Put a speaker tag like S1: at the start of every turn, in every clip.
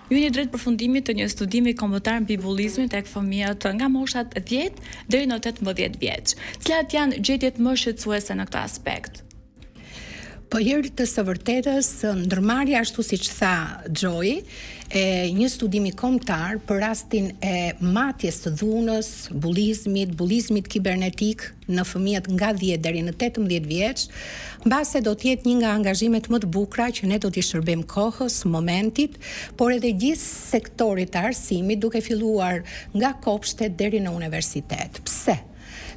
S1: Ju jeni drejt përfundimit të një studimi kombëtar mbi bullizmin tek fëmijët nga moshat 10 deri në 18 vjeç. Cilat janë gjetjet më shqetësuese në këtë aspekt?
S2: Po herë të së vërtetës, ndërmarrja ashtu siç tha Joy, e një studimi kombëtar për rastin e matjes të dhunës, bullizmit kibernetik në fëmijët nga 10 deri në 18 vjeç, mbase do të jetë një nga angazhimet më të bukura që ne do t'i shërbejmë kohës, momentit, por edhe gjithë sektorit të arsimit, duke filluar nga kopshtet deri në universitet. Pse?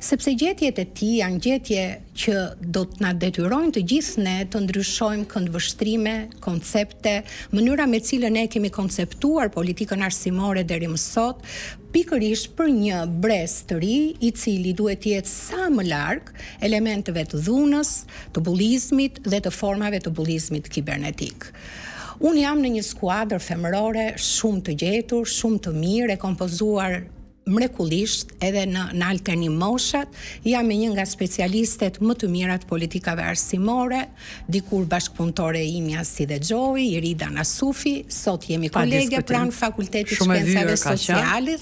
S2: Sepse gjetjet e tij janë gjetje që do të na detyrojnë të gjithë ne të ndryshojmë këndvështrime, koncepte, mënyra me cilën ne kemi konceptuar politikën arsimore deri më sot, pikërisht për një brez të ri i cili duhet të jetë sa më larg elementeve të dhunës, të bullizmit dhe të formave të bullizmit kibernetik. Unë jam në një skuadër femërore shumë të gjetur, shumë të mirë, e kompozuar mrekullisht edhe në alternim moshat, jam me një nga specialistet më të mira të politikave arsimore, dikur bashkëpunëtore imja si dhe Joy, Irida Nasufi, sot jemi kolege pranë Fakultetit Shkencave Sociale,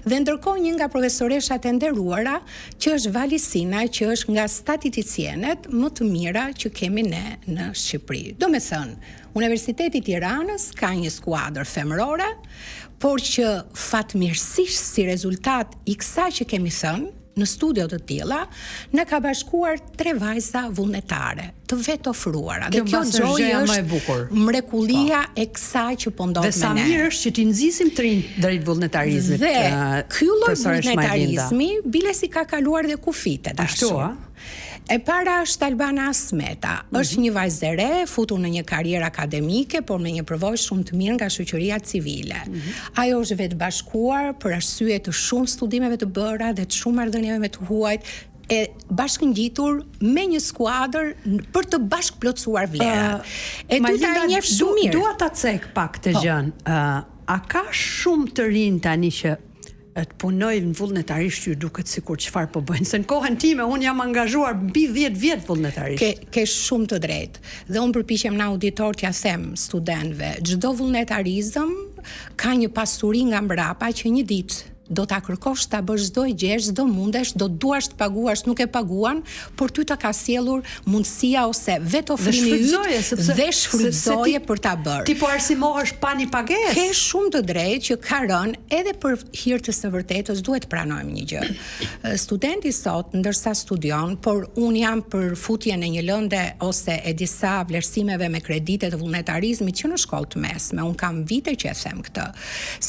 S2: dhe ndërkohë një nga profesoreshat e nderuara, që është Valisina, që është nga statisticienët më të mira që kemi ne në Shqipëri. Do me thënë, Universiteti i Tiranës ka një skuadër femërore, por që fatmirësisht si rezultat i kësaj që kemi thënë në studio të tilla, na ka bashkuar 3 vajza vullnetare, të vetë ofruara. Dhe kjo Joy është mrekullia e kësaj që po ndodh me ne.
S3: Dhe sa mirë është që t'i nxisim të rinj drejt vullnetarizmit.
S2: Dhe ky lloj vullnetarizmi bilesi ka kaluar dhe kufite.
S3: Ashtu, a?
S2: E para është Albana Asmeta, është një vajzë e re, futur në një karrierë akademike, por me një përvojë shumë të mirë nga shoqëria civile. Ajo është vetë bashkuar për arsye të shumë studimeve të bëra dhe të shumë marrëdhënieve me të huajt, e bashkëngjitur me një skuadër për të bashkëplotësuar vlera. E dyta e njeh shumë mirë.
S3: Dua ta cek pak të gjën. A ka shumë të rinj tani që të punojnë vullnetarisht, ju duket sikur çfarë po bëjnë. Se në kohën time unë jam angazhuar mbi 10 vjet vullnetarisht.
S2: Ke shumë të drejtë. Dhe unë përpiqem në auditor t'ja them studentëve, çdo vullnetarizëm ka një pasuri nga mbrapa që një ditë do ta kërkosh ta bësh çdo gjë, çdo mundesh, do duash të paguash, nuk e paguan, por ty të ka sjellur mundësia ose vetë ofrimi yt dhe shfrytëzoje për ta bërë.
S3: Ti po arsimohesh pa një pagesë.
S2: Ke shumë të drejtë që ka rënë edhe për hir të së vërtetës duhet pranojmë një gjë. Studenti sot ndërsa studion, por un jam për futje në një lëndë ose e disa vlerësimeve me kredite të vullnetarizmit që në shkollë të mesme, un kam vite që e them këtë,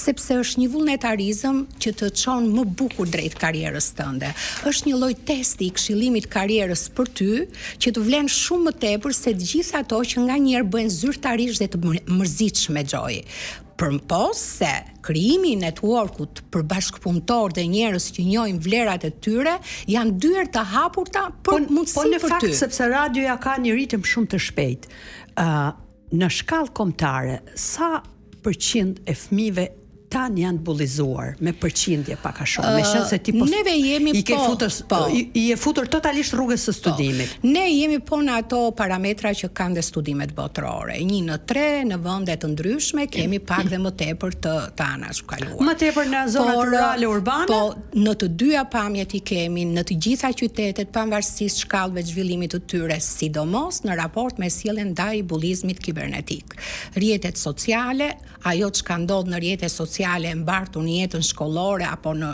S2: sepse është një vullnetarizëm që të çon më bukur drejt karrierës tënde. Është një lloj testi i këshillimit karrierës për ty që të vlen shumë më tepër se të gjitha ato që nganjëherë bëhen zyrtarisht dhe të mërzitshme Joy. Përmpos se krijimi i networkut për bashkëpunëtor dhe njerëz që njohin vlerat e tyre janë dyert të hapurta për mundësi për ty.
S3: Po në fakt sepse radioja ka një ritëm shumë të shpejtë. Në shkallë kombëtare, sa përqind e fëmijëve tani janë bullizuar me përqindje pak a shumë, me qenë se ti po
S2: neve jemi
S3: i e futur totalisht rrugës së studimit.
S2: Ne jemi po në ato parametra që kanë dhe studimet botërore. 1 në 3 në vende të ndryshme kemi pak dhe më tepër të anashkaluar.
S3: Më tepër në zonat rurale urbane?
S2: Po në të dyja pamjet i kemi në të gjitha qytetet pavarësisht shkallëve të zhvillimit të tyre, sidomos në raport me sjelljen ndaj bullizmit kibernetik. Rrjetet sociale, ajo çka ndodh në rrjetet sociale e mbartur në jetën shkollore apo në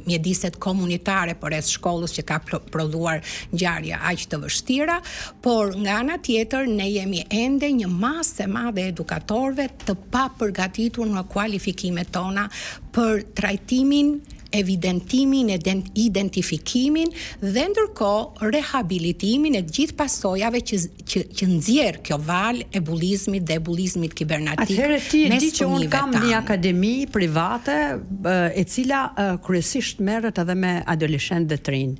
S2: mjediset komunitare përreth shkollës që ka prodhuar ngjarje aq të vështira, por nga ana tjetër ne jemi ende një masë e madhe edukatorëve të papërgatitur në kualifikimet tona për trajtimin, evidentimin, identifikimin dhe ndërkohë rehabilitimin e gjithë pasojave që nxjerr kjo valë e bullizmit dhe bullizmit kibernetik.
S3: Atëherë ti e di që unë kam një akademi private e cila kryesisht merret edhe me adoleshentë dhe të rinj.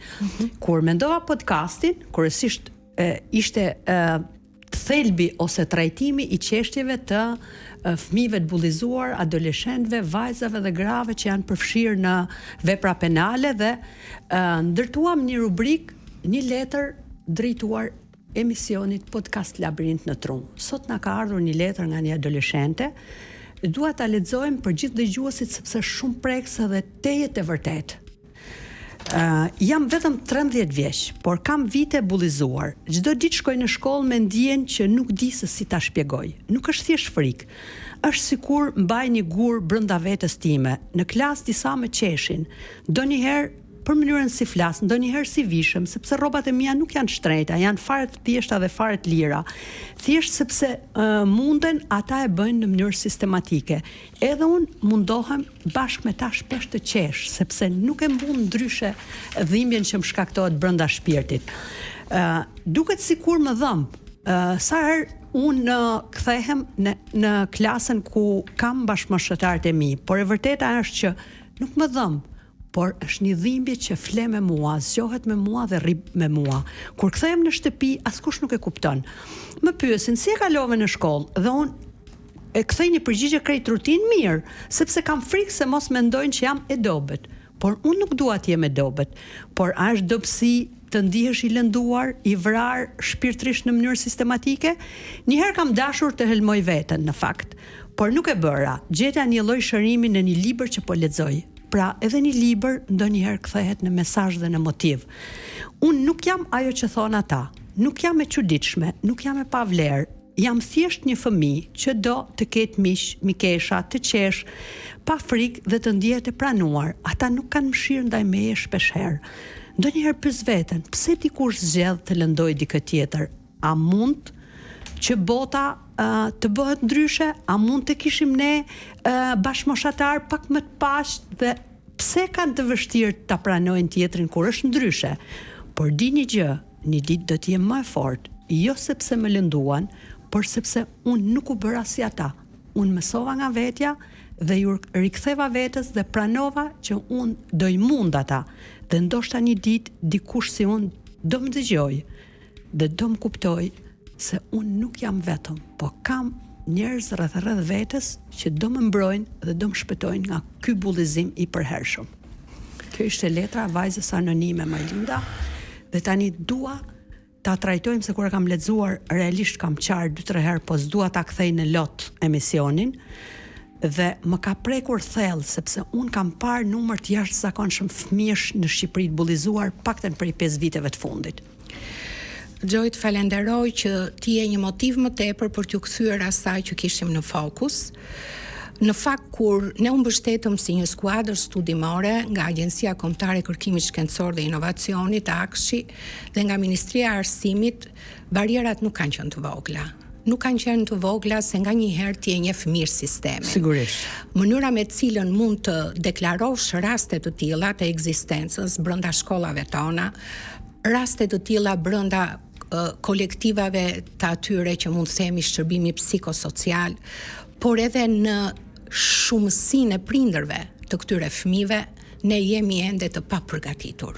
S3: Kur mendova podcastin, kryesisht ishte thelbi ose trajtimi i çështjeve të fëmijëve të bullizuar, adoleshentëve, vajzave dhe grave që janë përfshirë në vepra penale dhe ndërtuam një rubrik, një letër drejtuar emisionit Podcast Labirint në Trum. Sot na ka ardhur një letër nga një adoleshente dua ta lexojmë për gjithë dëgjuesit sepse shumë prekse dhe tejet e vërtet. Jam vetëm 13 vjeç, por kam vite bullizuar. Çdo ditë shkoj në shkollë me ndjen që nuk di se si ta shpjegoj. Nuk është thjesht frikë. Është sikur mbaj një gur brenda vetes time. Në klasë disa më qeshin. Donjëherë për mënyrën si flas, ndonjëherë si vishem, sepse rrobat e mia nuk janë shtrejta, janë fare të thjeshta dhe fare të lira. Thjesht sepse munden ata e bëjnë në mënyrë sistematike. Edhe unë mundohem bashkë me ta shpesh të qesh, sepse nuk e mund ndryshe dhimbjen që më shkaktohet brenda shpirtit. Duket sikur më dhëmb. Sa herë unë kthehem në klasën ku kam bashkëmoshëtarët e mi, por e vërteta është që nuk më dhëmb, por është një dhimbje që fle me mua, zgjohet me mua dhe rri me mua. Kur kthehem në shtëpi, askush nuk e kupton. Më pyesin si e kalove në shkollë dhe unë e kthej një përgjigje krejt rutinë mirë, sepse kam frikë se mos mendojnë që jam e dobët. Por unë nuk dua të jem e dobët, por a është dobësi të ndihesh i lënduar, i vrar shpirtërisht në mënyrë sistematike? Njëherë kam dashur të helmoj veten, në fakt, por nuk e bëra. Gjeta një lloj shërimi në një libër që po lexoj. Pra, edhe një libër ndonjëherë kthehet në mesazh dhe në motiv. Unë nuk jam ajo që thon ata, nuk jam e çuditshme, nuk jam e pavlerë, jam thjesht një fëmijë që do të ketë miq, mikesha, të qesh, pa frikë dhe të ndihet e pranuar. Ata nuk kanë mëshirë ndaj meje shpeshherë. Ndonjëherë pyes veten, pse dikush zgjedh të lëndoj dikë tjetër? A mund që bota të bëhet ndryshe? A mund të kishim ne bashkëmoshatar pak më të paqë dhe pse kanë të vështirë ta pranojnë tjetrin kur është ndryshe? Por di një gjë, një ditë do të jem më e fortë, jo sepse më lënduan, por sepse unë nuk u bëra si ata. Unë mësova nga vetja dhe ju riktheva vetes dhe pranova që unë do i mund ata. Dhe ndoshta një ditë dikush si unë do më dëgjoj dhe do më kuptoj se unë nuk jam vetëm, po kam njerëz rreth vetes që do më mbrojnë dhe do më shpëtojnë nga ky bullizim i përhershëm. Kjo ishte letra vajzës anonime Majlinda dhe tani dua ta trajtojmë se kur e kam lexuar realisht kam qarë 2-3 herë, po s'dua ta kthej në lot emisionin dhe më ka prekur thellë sepse unë kam parë numër të jashtëzakonshëm fëmijësh në Shqipëri të bullizuar paktën prej 5 viteve të fundit.
S2: Gjoj, të falenderoj që ti je një motiv më tepër për t'ju kthyer asaj që kishim në fokus. Në fakt, kur ne u mbështetëm si një skuadër studimore nga Agjencia Kombëtare e Kërkimit Shkencor dhe Inovacionit, AKSHI, dhe nga Ministria e Arsimit, barierat nuk kanë qenë të vogla. Nuk kanë qenë të vogla se nga një herë ti e njeh mirë sistemin.
S3: Sigurisht.
S2: Mënyra me cilën mund të deklarosh raste të tilla të ekzistencës brenda shkollave tona, raste të tilla brenda kolektivave të atyre që mund të themi shërbimi psikosocial, por edhe në shumësinë e prindërve të këtyre fëmijëve, ne jemi ende të papërgatitur.